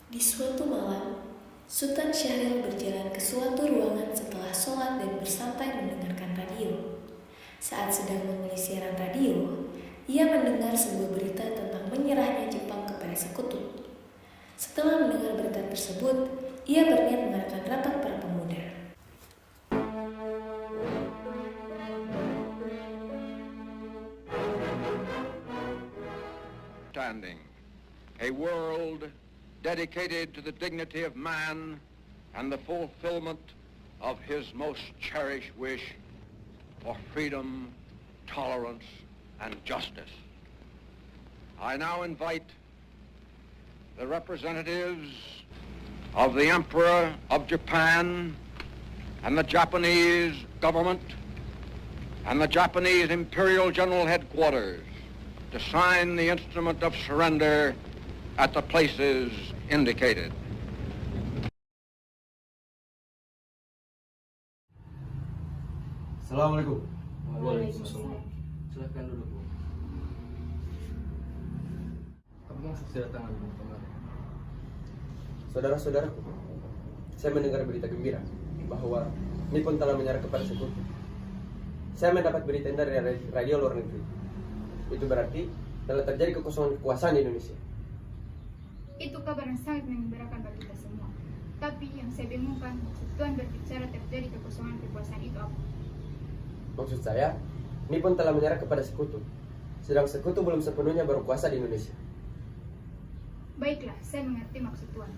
Di suatu malam, Sultan Syahrir berjalan ke suatu ruangan setelah sholat dan bersantai mendengarkan radio. Saat sedang memilih siaran radio, ia mendengar sebuah berita tentang menyerahnya Jepang kepada sekutu. Setelah mendengar berita tersebut, ia berniat mengadakan rapat para pemuda. Standing, a world dedicated to the dignity of man and the fulfillment of his most cherished wish for freedom, tolerance, and justice. I now invite the representatives of the Emperor of Japan and the Japanese government and the Japanese Imperial General Headquarters to sign the instrument of surrender at the places indicated. Assalamualaikum. Waalaikumsalam. Silahkan duduk, Bu. Apa maksud kedatangan Bu kemarin? Saudara-saudaraku, saya mendengar berita gembira bahwa Nippon telah menyerah kepada sekutu. Saya mendapat berita dari radio luar negeri. Itu berarti telah terjadi kekosongan kekuasaan di Indonesia. Itu kabar yang sangat mengembirakan bagi kita semua. Tapi yang saya bingungkan, maksud Tuhan berbicara terjadi kekosongan kekuasaan itu apa? Maksud saya, Nippon telah menyerah kepada sekutu, sedang sekutu belum sepenuhnya berkuasa di Indonesia. Baiklah, saya mengerti maksud Tuhan.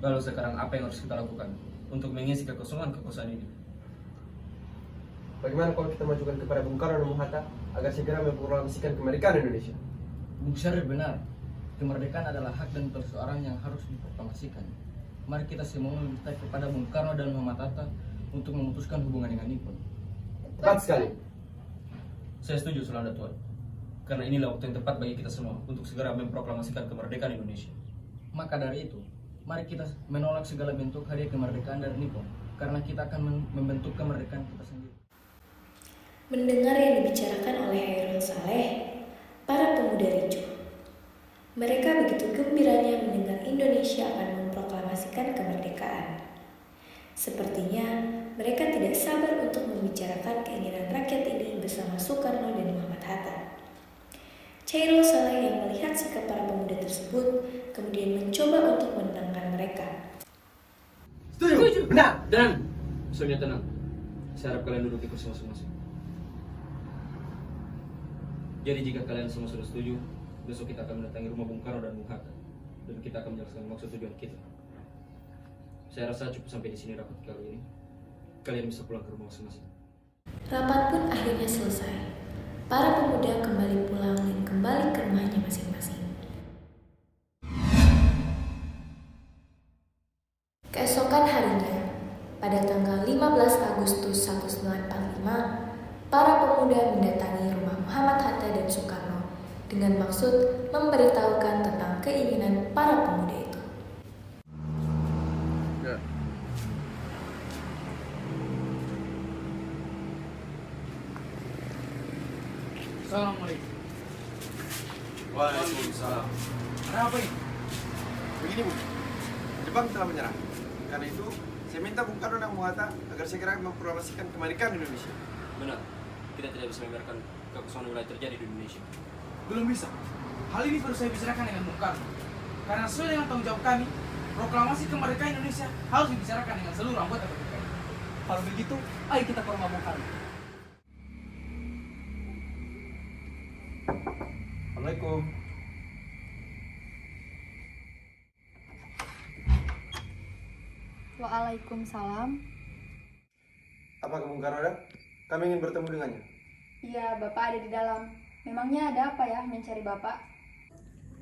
Lalu sekarang apa yang harus kita lakukan untuk mengisi kekosongan kekuasaan ini? Bagaimana kalau kita majukan kepada Bung Karno dan Bung Hatta agar segera memproklamasikan kemerdekaan Indonesia? Bung Syahrir benar, kemerdekaan adalah hak dan perseorangan yang harus diproklamasikan. Mari kita semua meminta kepada Bung Karno dan Muhammad Hatta untuk memutuskan hubungan dengan Nippon. Tepat sekali. Saya setuju Selanda Tuan, karena inilah waktu yang tepat bagi kita semua untuk segera memproklamasikan kemerdekaan Indonesia. Maka dari itu, mari kita menolak segala bentuk hadiah kemerdekaan dari Nippon, karena kita akan membentuk kemerdekaan kita sendiri. Mendengar yang dibicarakan oleh Hairul Saleh, para pemuda ricuh. Mereka begitu gembiranya mendengar Indonesia akan memproklamasikan kemerdekaan. Sepertinya mereka tidak sabar untuk membicarakan keinginan rakyat ini bersama Soekarno dan Muhammad Hatta. Hairul Saleh yang melihat sikap para pemuda tersebut kemudian mencoba untuk menenangkan mereka. Setuju. Benar. Dan semuanya tenang. Saya harap kalian duduk di kursi masing-masing. Jadi jika kalian semua sudah setuju, besok kita akan mendatangi rumah Bung Karno dan Bung Hatta, dan kita akan menjelaskan maksud tujuan kita. Saya rasa cukup sampai di sini rapat kali ini. Kalian bisa pulang ke rumah masing-masing. Rapat pun akhirnya selesai. Para pemuda kembali pulang dan kembali ke rumahnya masing-masing. Keesokan harinya, pada tanggal 15 Agustus 1945, para pemuda mendatangi rumah Muhammad Hatta dan Soekarno dengan maksud memberitahukan tentang keinginan para pemuda itu. Yeah. Assalamualaikum. Waalaikumsalam. Ada apa ini? Begini Bu, Jepang telah menyerah. Karena itu, saya minta Bung Karno dan Bung Hatta agar segera memproklamasikan kemerdekaan Indonesia. Benar, kita tidak bisa membiarkan kekosongan wilayah terjadi di Indonesia. Belum bisa. Hal ini perlu saya bicarakan dengan Bung Karno. Karena sesuai dengan tanggung jawab kami, proklamasi kemerdekaan Indonesia harus dibicarakan dengan seluruh anggota PPKI. Kalau begitu, ayo kita ke rumah Bung Karno. Assalamualaikum. Waalaikumsalam. Apakah Bung Karno ada? Kami ingin bertemu dengannya. Iya, Bapak ada di dalam. Memangnya ada apa ya mencari Bapak?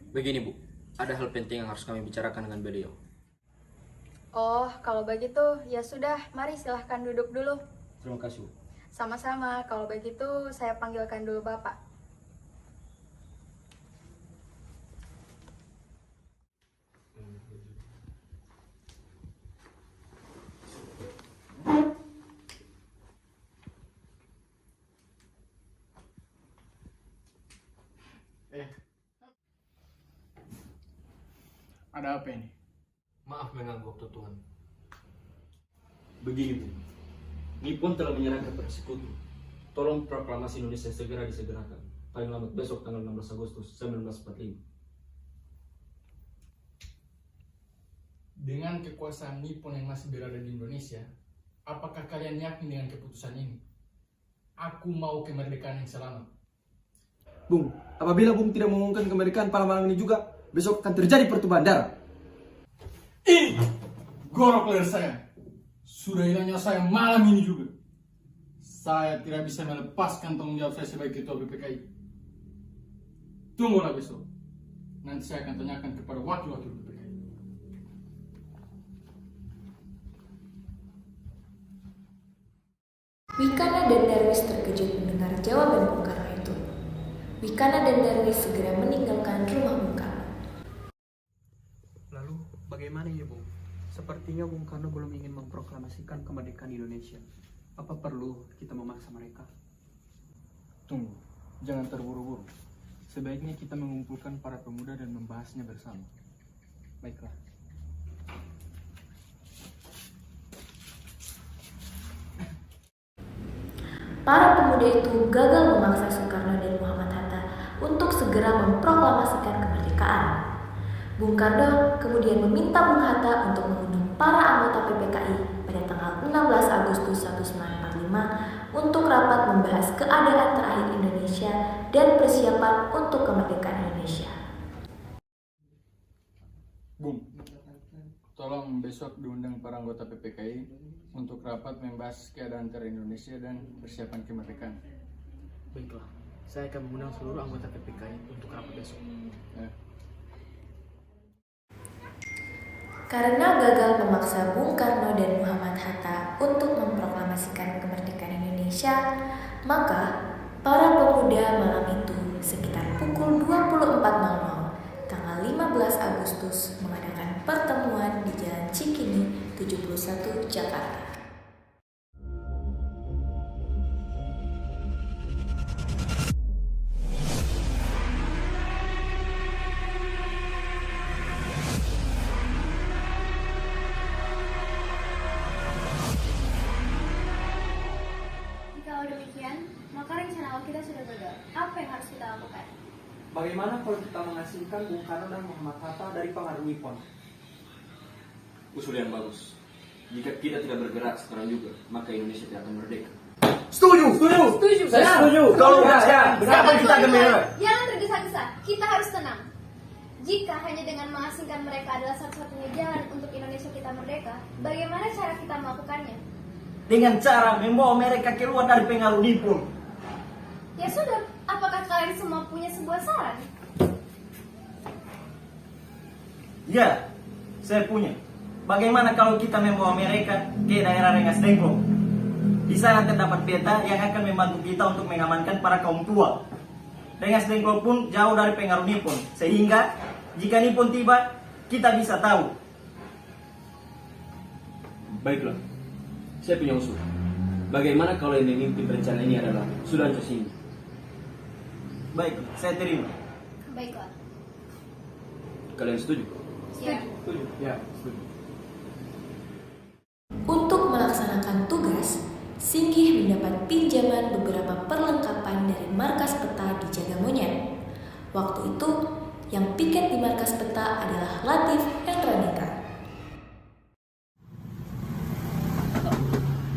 Begini Bu, ada hal penting yang harus kami bicarakan dengan beliau. Oh, kalau begitu ya sudah, mari silahkan duduk dulu. Terima kasih Bu. Sama-sama, kalau begitu saya panggilkan dulu Bapak. Ada apa ini? Maaf mengganggu waktu Tuhan. Begini Bu, Nippon telah menyerahkan kepada sekutu. Tolong proklamasi Indonesia segera disegerakan. Paling lambat besok tanggal 16 Agustus 1945. Dengan kekuasaan Nippon yang masih berada di Indonesia, apakah kalian yakin dengan keputusan ini? Aku mau kemerdekaan yang selamat. Bung, apabila Bung tidak mengumumkan kemerdekaan pada malam ini juga, besok akan terjadi pertumpahan darah. Ini gorok leher saya. Sudah hilangnya saya malam ini juga. Saya tidak bisa melepaskan tanggung jawab saya sebagai ketua BPKI. Tunggulah besok. Nanti saya akan tanyakan kepada wakil-wakil BPKI. Wikana dan Darwis terkejut mendengar jawaban Bung Karno itu. Wikana dan Darwis segera meninggalkan rumah Bung Karno. Lalu bagaimana ya Bung? Sepertinya Bung Karno belum ingin memproklamasikan kemerdekaan Indonesia. Apa perlu kita memaksa mereka? Tunggu, jangan terburu-buru. Sebaiknya kita mengumpulkan para pemuda dan membahasnya bersama. Baiklah. Para pemuda itu gagal memaksa Soekarno dan Muhammad Hatta untuk segera memproklamasikan kemerdekaan. Bung Karno kemudian meminta Bung Hatta untuk mengundang para anggota PPKI pada tanggal 16 Agustus 1945 untuk rapat membahas keadaan terakhir Indonesia dan persiapan untuk kemerdekaan Indonesia. Bung, tolong besok diundang para anggota PPKI untuk rapat membahas keadaan terakhir Indonesia dan persiapan kemerdekaan. Baiklah, saya akan mengundang seluruh anggota PPKI untuk rapat besok. Ya. Karena gagal memaksa Bung Karno dan Muhammad Hatta untuk memproklamasikan kemerdekaan Indonesia, maka para pemuda malam itu sekitar pukul 24.00 tanggal 15 Agustus mengadakan pertemuan di Jalan Cikini 71 Jakarta. Kalau demikian, maka rencana awal kita sudah gagal. Apa yang harus kita lakukan? Bagaimana kalau kita mengasingkan Bung Karno dan Muhammad Hatta dari pengaruh Nippon? Usul yang bagus. Jika kita tidak bergerak sekarang juga, maka Indonesia tidak akan merdeka. Setuju! Saya setuju! Kalau kenapa kita gembira? Jangan tergesa-gesa. Kita harus tenang. Jika hanya dengan mengasingkan mereka adalah satu-satunya jalan untuk Indonesia kita merdeka, bagaimana cara kita melakukannya? Dengan cara membawa mereka keluar dari pengaruh Nippon. Ya sudah, apakah kalian semua punya sebuah saran? Ya, saya punya. Bagaimana kalau kita membawa mereka ke daerah Rengas Dengklok? Di sana terdapat peta yang akan membantu kita untuk mengamankan para kaum tua. Rengas Dengklok pun jauh dari pengaruh Nippon, sehingga jika Nippon tiba, kita bisa tahu. Baiklah, saya punya usul. Bagaimana kalau yang memimpin rencana ini adalah Sudan Singh? Baik, saya terima. Baiklah. Kalian setuju? Ya. Setuju? Ya, setuju. Untuk melaksanakan tugas, Singgih mendapat pinjaman beberapa perlengkapan dari markas peta di Jagamonyet. Waktu itu, yang piket di markas peta adalah Latif Hendra.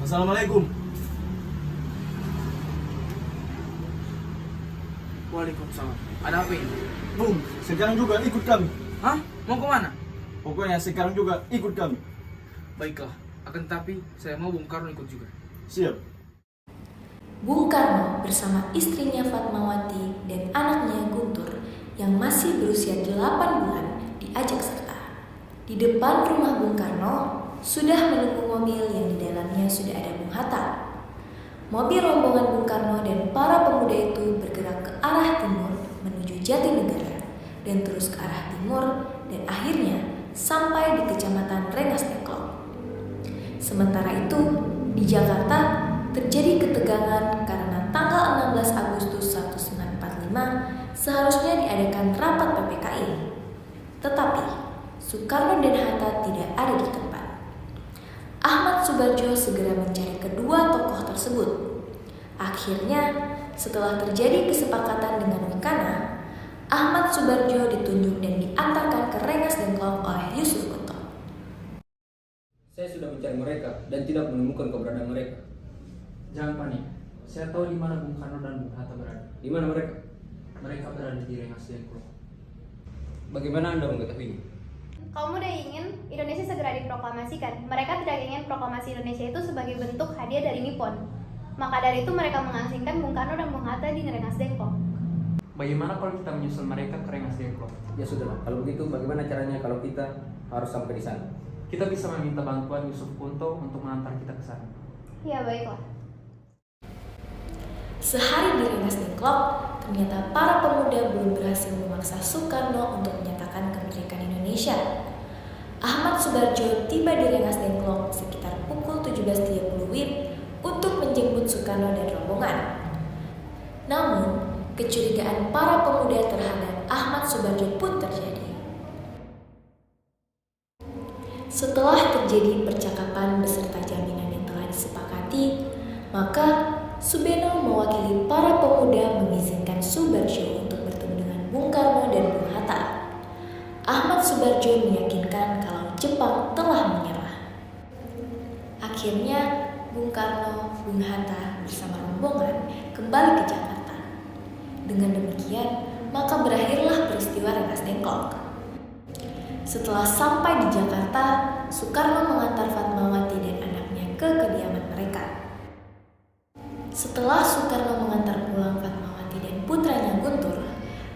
Assalamualaikum. Waalaikumsalam. Ada apa ini? Bung, sekarang juga ikut kami. Hah? Mau kemana? Pokoknya sekarang juga ikut kami. Baiklah, akan tapi saya mau Bung Karno ikut juga. Siap. Bung Karno bersama istrinya Fatmawati dan anaknya Guntur yang masih berusia 8 bulan diajak serta. Di depan rumah Bung Karno sudah menunggu mobil yang di dalamnya sudah ada Bung Hatta. Mobil rombongan Bung Karno dan para pemuda itu bergerak ke arah timur menuju Jatinegara dan terus ke arah timur dan akhirnya sampai di Kecamatan Rengas Dengklok. Sementara itu, di Jakarta terjadi ketegangan karena tanggal 16 Agustus 1945 seharusnya diadakan rapat PPKI. Tetapi, Soekarno dan Hatta tidak ada di tempat. Ahmad Soebardjo segera mencari kedua tokoh tersebut. Akhirnya, setelah terjadi kesepakatan dengan Bung Karno, Ahmad Soebardjo ditunjuk dan diantarkan ke Rengas Dengklok oleh Yusuf Kunto. Saya sudah mencari mereka dan tidak menemukan keberadaan mereka. Jangan panik. Saya tahu di mana Bung Karno dan Bung Hatta berada. Di mana mereka? Mereka berada di Rengas Dengklok. Bagaimana Anda mengetahuinya? Kamu udah ingin Indonesia segera diproklamasikan. Mereka tidak ingin proklamasi Indonesia itu sebagai bentuk hadiah dari Nippon. Maka dari itu mereka mengasingkan Bung Karno dan Bung Hatta di Rengas Dengklok. Bagaimana kalau kita menyusul mereka ke Rengas Dengklok? Ya sudahlah, kalau begitu bagaimana caranya kalau kita harus sampai di sana? Kita bisa meminta bantuan Yusuf Kunto untuk mengantar kita ke sana. Ya baiklah. Sehari di Rengas Dengklok, ternyata para pemuda belum berhasil memaksa Soekarno untuk menyatakan kemerdekaan Indonesia. Ahmad Soebardjo tiba di Rengas Dengklok sekitar pukul 17.30 WIB untuk menjemput Soekarno dan rombongan. Namun, kecurigaan para pemuda terhadap Ahmad Soebardjo pun terjadi. Setelah terjadi percakapan beserta jaminan yang telah disepakati, maka Subeno mewakili para pemuda mengizinkan Soebardjo untuk bertemu dengan Bung Karno dan Bung Hatta. Ahmad Soebardjo meyakinkan kalau Jepang telah menyerah. Akhirnya, Bung Karno, Bung Hatta bersama rombongan kembali ke Jakarta. Dengan demikian, maka berakhirlah peristiwa Rengas Dengklok. Setelah sampai di Jakarta, Soekarno mengantar Fatmawati dan anaknya ke kediaman mereka. Setelah Soekarno mengantar pulang Fatmawati dan putranya Guntur,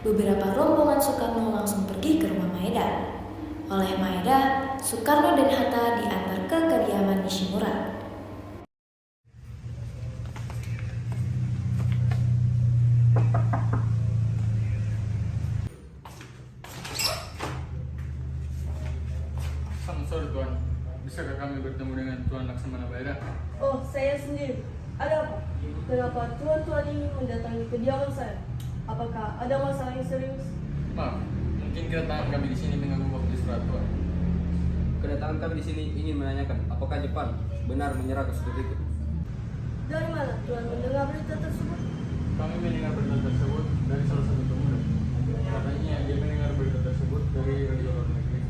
beberapa rombongan Soekarno langsung pergi ke rumah Maeda. Oleh Maeda, Soekarno dan Hatta diantar ke kediaman Nishimura. Selamat sore Tuan, bisakah kami bertemu dengan Tuan Laksamana Maeda? Oh, saya sendiri. Ada apa? Kenapa tuan-tuan ini mendatangi kediaman saya? Apakah ada masalah yang serius? Maaf, mungkin kedatangan kami di sini mengganggu waktu istirahat Tuan. Kedatangan kami di sini ingin menanyakan apakah Jepang benar menyerah ke Sekutu itu? Dari mana tuan mendengar berita tersebut? Kami mendengar berita tersebut dari salah satu pemuda. Katanya dia mendengar berita tersebut dari radio luar negeri.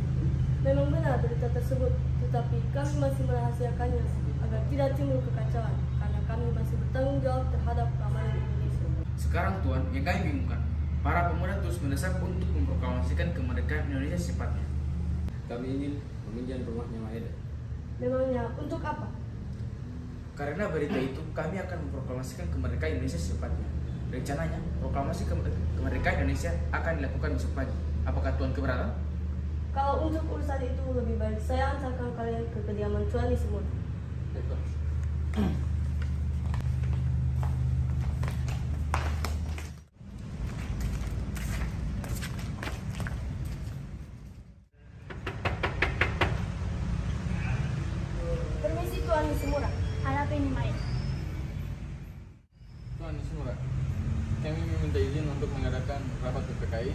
Memang benar berita tersebut, tetapi kami masih merahasiakannya agar tidak timbul kekacauan, karena kami masih bertanggung jawab terhadap keamanan Indonesia. Sekarang Tuan, yang kami bingungkan, para pemuda terus mendesak untuk memproklamasikan kemerdekaan Indonesia secepatnya. Kami ingin meminjam rumahnya Maeda. Memangnya untuk apa? Karena berita itu, kami akan memproklamasikan kemerdekaan Indonesia secepatnya. Rencananya, proklamasi kemerdekaan Indonesia akan dilakukan besok pagi. Apakah Tuan keberatan? Kalau untuk urusan itu lebih baik saya antarkan kalian ke kediaman Tuan Nishimura. Permisi Tuan Nishimura. Ada apa ini, Maeda? Tuan Nishimura, kami meminta izin untuk mengadakan rapat PPKI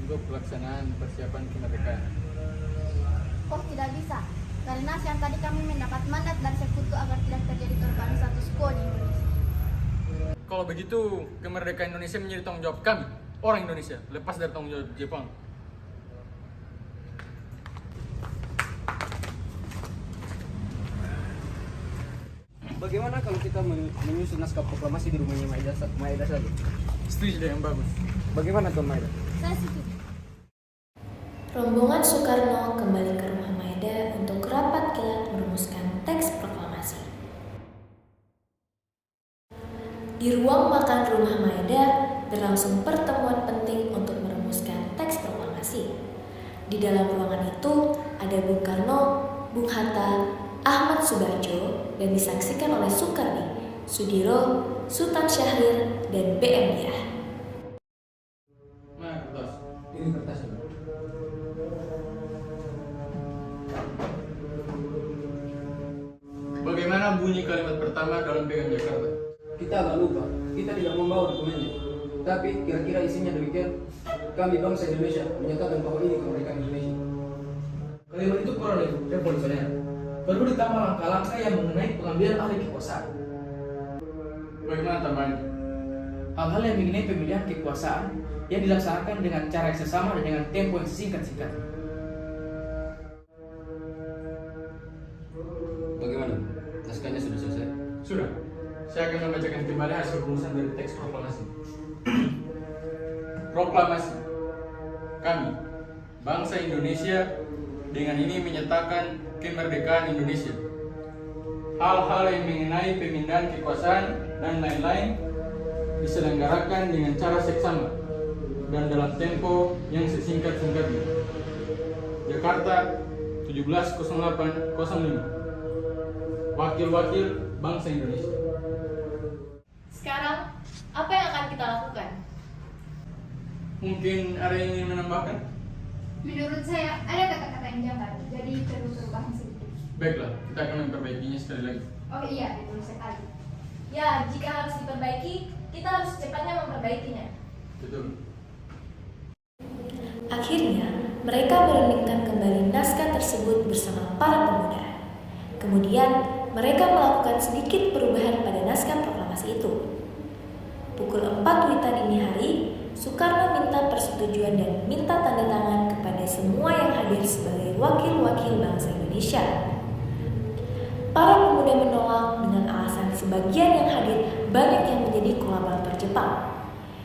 untuk pelaksanaan persiapan kemerdekaan. Oh, tidak bisa. Karena siang tadi kami mendapat mandat dari Sekutu agar tidak terjadi korban status quo di Indonesia. Kalau begitu, kemerdekaan Indonesia menjadi tanggung jawab kami, orang Indonesia, lepas dari tanggung jawab Jepang. Bagaimana kalau kita menyusun naskah proklamasi di rumahnya Maeda saja? Setuju yang bagus. Bagaimana Tuan Maeda? Saya setuju. Rombongan Soekarno kembali ke rumah Maeda untuk rapat kilat merumuskan teks proklamasi. Di ruang makan rumah Maeda berlangsung pertemuan penting untuk merumuskan teks proklamasi. Di dalam ruangan itu ada Bung Karno, Bung Hatta, Ahmad Soebardjo, dan disaksikan oleh Soekarni, Sudiro, Sultan Syahrir, dan BM Diah. Mana kertas? Ini kertasnya. Bagaimana bunyi kalimat pertama dalam Piagam Jakarta? Kita agak lupa, kita tidak membawa dokumennya. Tapi kira-kira isinya demikian. Kami bangsa Indonesia menyatakan bahwa ini kemerdekaan Indonesia. Kalimat itu kurang revolusioner. Perlu ditambah langkah-langkah yang mengenai pengambilan alih kekuasaan. Bagaimana tambahannya? Hal-hal yang mengenai pemilihan kekuasaan yang dilaksanakan dengan cara yang sesama dan dengan tempo yang singkat-singkat. Bagaimana? Naskahnya sudah selesai? Sudah. Saya akan membacakan kembali hasil rumusan dari teks proklamasi. Proklamasi. Kami, bangsa Indonesia, dengan ini menyatakan kemerdekaan Indonesia. Hal-hal yang mengenai pemindahan kekuasaan dan lain-lain diselenggarakan dengan cara seksama dan dalam tempo yang sesingkat-singkatnya. Jakarta, 17.08.05. Wakil-wakil bangsa Indonesia. Sekarang, apa yang akan kita lakukan? Mungkin ada yang ingin menambahkan? Menurut saya ada kata-kata yang janggal, jadi perlu perubahan sedikit. Baiklah, kita akan memperbaikinya sekali lagi. Oh iya, betul sekali. Ya, jika harus diperbaiki, kita harus secepatnya memperbaikinya. Betul. Akhirnya, mereka merundingkan kembali naskah tersebut bersama para pemuda. Kemudian, mereka melakukan sedikit perubahan pada naskah proklamasi itu. Pukul 4 WITA dini hari, Soekarno minta persetujuan dan minta tanda tangan kepada semua yang hadir sebagai wakil-wakil bangsa Indonesia. Para pemuda menolak dengan alasan sebagian yang hadir banyak yang menjadi kolaborator Jepang.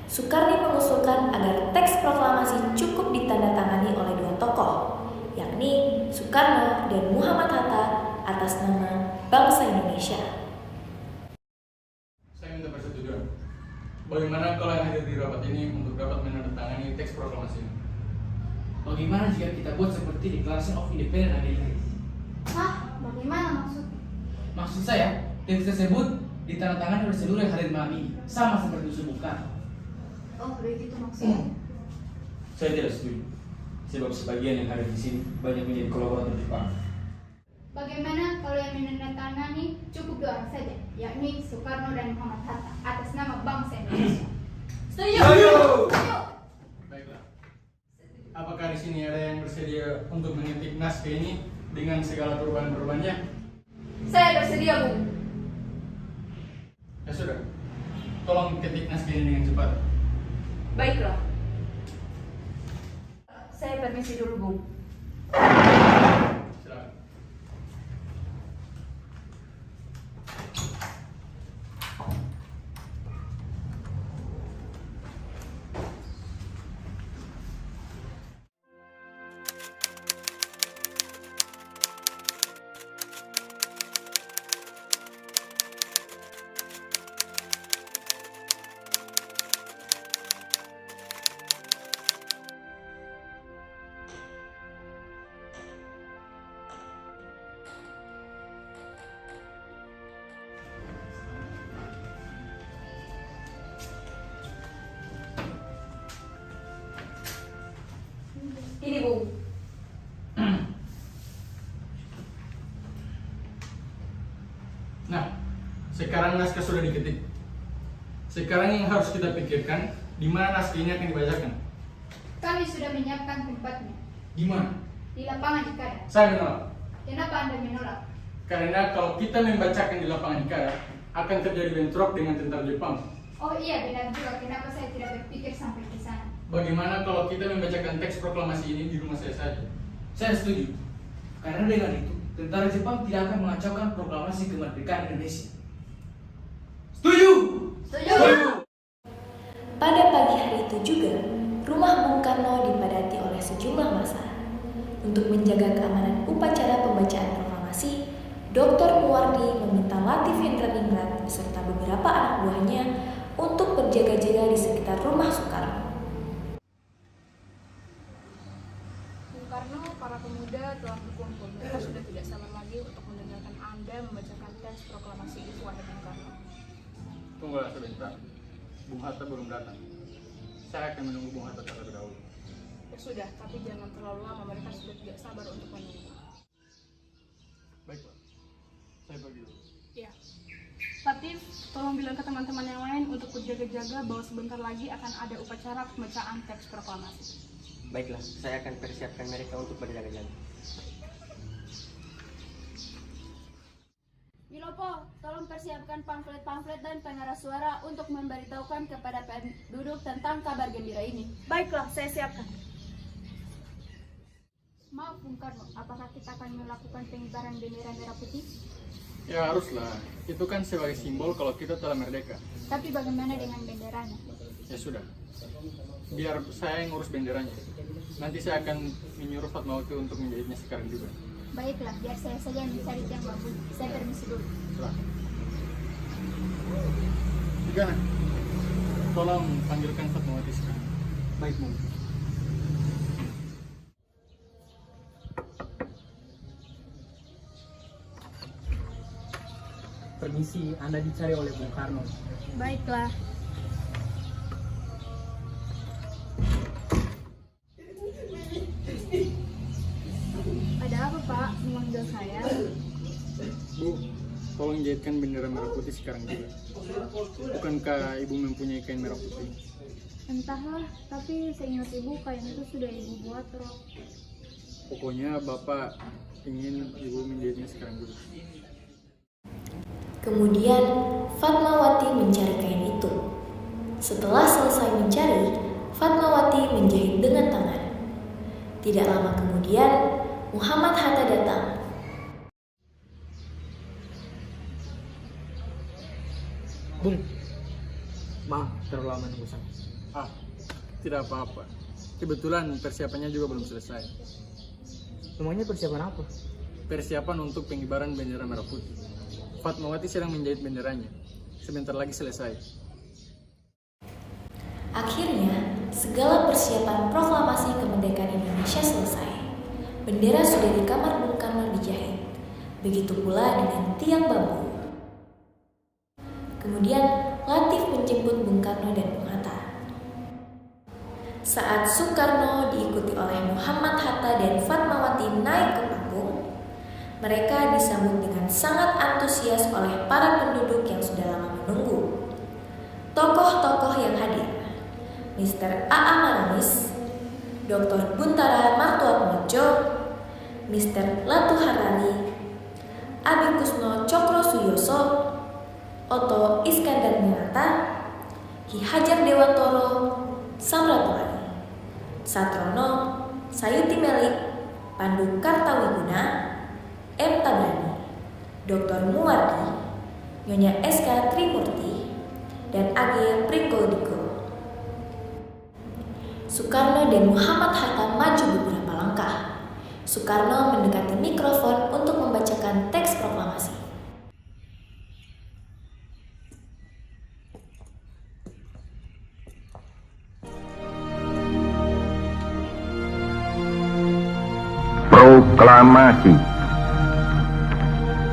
Soekarno mengusulkan agar teks proklamasi cukup ditandatangani oleh dua tokoh, yakni Soekarno dan Muhammad Hatta atas nama bangsa Indonesia. Saya minta persetujuan. Bagaimana kalau yang hadir di rapat ini untuk dapat menandatangani teks proklamasi ini? Bagaimana jika kita buat seperti Declaration of Independence Amerika? Hah? Bagaimana maksudnya? Maksud saya, teks tersebut ditandatangani oleh seluruh yang hadir malam ini, sama seperti usul Bung Karno. Oh, begitu maksudnya. Saya tidak setuju. Sebab sebagian yang hadir di sini banyak menjadi kolaborator Jepang. Bagaimana kalau yang menandatangani cukup dua orang saja, yakni Soekarno dan Muhammad Hatta atas nama bangsa Indonesia? Setuju. Baiklah. Apakah di sini ada yang bersedia untuk mengetik naskah ini dengan segala perubahan-perubahannya? Saya bersedia, Bu. Ya sudah. Tolong ketik naskah ini dengan cepat. Baiklah. Saya permisi dulu, Bu. Silakan. Ini, Bu. Nah, sekarang naskah sudah diketik. Sekarang yang harus kita pikirkan, di mana naskah ini akan dibacakan? Kami sudah menyiapkan tempatnya Di mana? di lapangan Ikada. Saya menolak. Kenapa Anda menolak? Karena kalau kita membacakan di lapangan Ikada, akan terjadi bentrok dengan tentara Jepang. Oh iya, benar juga. Kenapa saya tidak berpikir sampai ke sana? Bagaimana kalau kita membacakan teks proklamasi ini di rumah saya saja? Saya setuju. Karena dengan itu, tentara Jepang tidak akan mengacaukan proklamasi kemerdekaan Indonesia. Setuju? Setuju. Pada pagi hari itu juga, rumah Bung Karno dipadati oleh sejumlah massa. Untuk menjaga keamanan upacara pembacaan proklamasi, Dr. Muwardi meminta Latif Hendraningrat beserta beberapa anak buahnya untuk berjaga-jaga di sekitar rumah Soekarno. Bung Karno, para pemuda telah berkumpul. Mereka sudah tidak sabar lagi untuk mendengarkan Anda membacakan teks proklamasi itu, wahai Bung Karno. Tunggulah sebentar. Bung Hatta belum datang. Saya akan menunggu Bung Hatta terlebih dahulu. Ya sudah, tapi jangan terlalu lama. Mereka sudah tidak sabar untuk menunggu. Baiklah. Saya pergi dulu. Ya. Latif, tolong bilang ke teman-teman yang lain untuk berjaga-jaga bahwa sebentar lagi akan ada upacara pembacaan teks proklamasi. Baiklah, saya akan persiapkan mereka untuk berjaga-jaga. Pilopo, tolong persiapkan pamflet-pamflet dan pengeras suara untuk memberitahukan kepada penduduk tentang kabar gembira ini. Baiklah, saya siapkan. Maaf Bung Karno, apakah kita akan melakukan pengibaran bendera merah putih? Ya haruslah, itu kan sebagai simbol kalau kita telah merdeka. Tapi bagaimana dengan benderanya? Ya sudah, biar saya yang ngurus benderanya. Nanti saya akan menyuruh Fatmawati untuk menjahitnya sekarang juga. Baiklah, biar saya saja yang mencari tiang bambu. Saya permisi dulu. Gimana? Tolong panggilkan Fatmawati sekarang. Baik, Bung. Permisi, Anda dicari oleh Bung Karno. Baiklah. Ada apa Pak? Memanggil saya? Bu, tolong jahitkan bendera merah putih sekarang juga. Bukankah Ibu mempunyai kain merah putih? Entahlah, tapi seingat Ibu kain itu sudah Ibu buat rok. Pokoknya Bapak ingin Ibu menjahitnya sekarang juga. Kemudian Fatmawati mencari kain itu. Setelah selesai mencari, Fatmawati menjahit dengan tangan. Tidak lama kemudian, Muhammad Hatta datang. Bung, maaf terlalu lama nunggu saya. Tidak apa-apa. Kebetulan persiapannya juga belum selesai. Memangnya persiapan apa? Persiapan untuk pengibaran bendera merah putih. Fatmawati sedang menjahit benderanya. Sebentar lagi selesai. Akhirnya, segala persiapan proklamasi kemerdekaan Indonesia selesai. Bendera sudah di kamar Bung Karno dijahit. Begitu pula dengan tiang bambu. Kemudian, Latif menjemput Bung Karno dan Bung Hatta. Saat Soekarno diikuti oleh Muhammad Hatta dan Fatmawati naik ke panggung, mereka disambut dengan sangat antusias oleh para penduduk yang sudah lama menunggu. Tokoh-tokoh yang hadir, Mr. A.A. Maramis, Dr. Buntara Martuatmojo, Mr. Latu Harani, Abi Kusno Cokro Suyoso, Oto Iskandar Minata, Ki Hajar Dewantoro, Samratulani, Satrono, Sayuti Melik, Pandu Kartawiguna, M. Tabrani, Dr. Muwardi, Nyonya S.K. Trimurti, dan A.G. Prikodiko. Soekarno dan Muhammad Hatta maju beberapa langkah. Soekarno mendekati mikrofon untuk membacakan teks proklamasi. Proklamasi.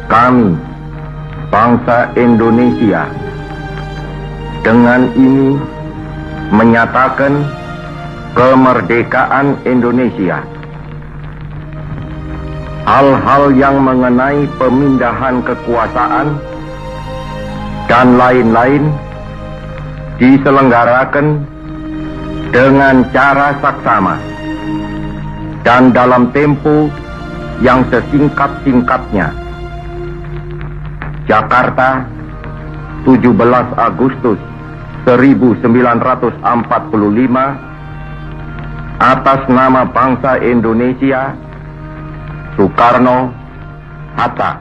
Kami, bangsa Indonesia, dengan ini menyatakan kemerdekaan Indonesia. Hal-hal yang mengenai pemindahan kekuasaan dan lain-lain diselenggarakan dengan cara saksama dan dalam tempo yang sesingkat-singkatnya. Jakarta, 17 Agustus 1945, atas nama bangsa Indonesia, Soekarno, Hatta.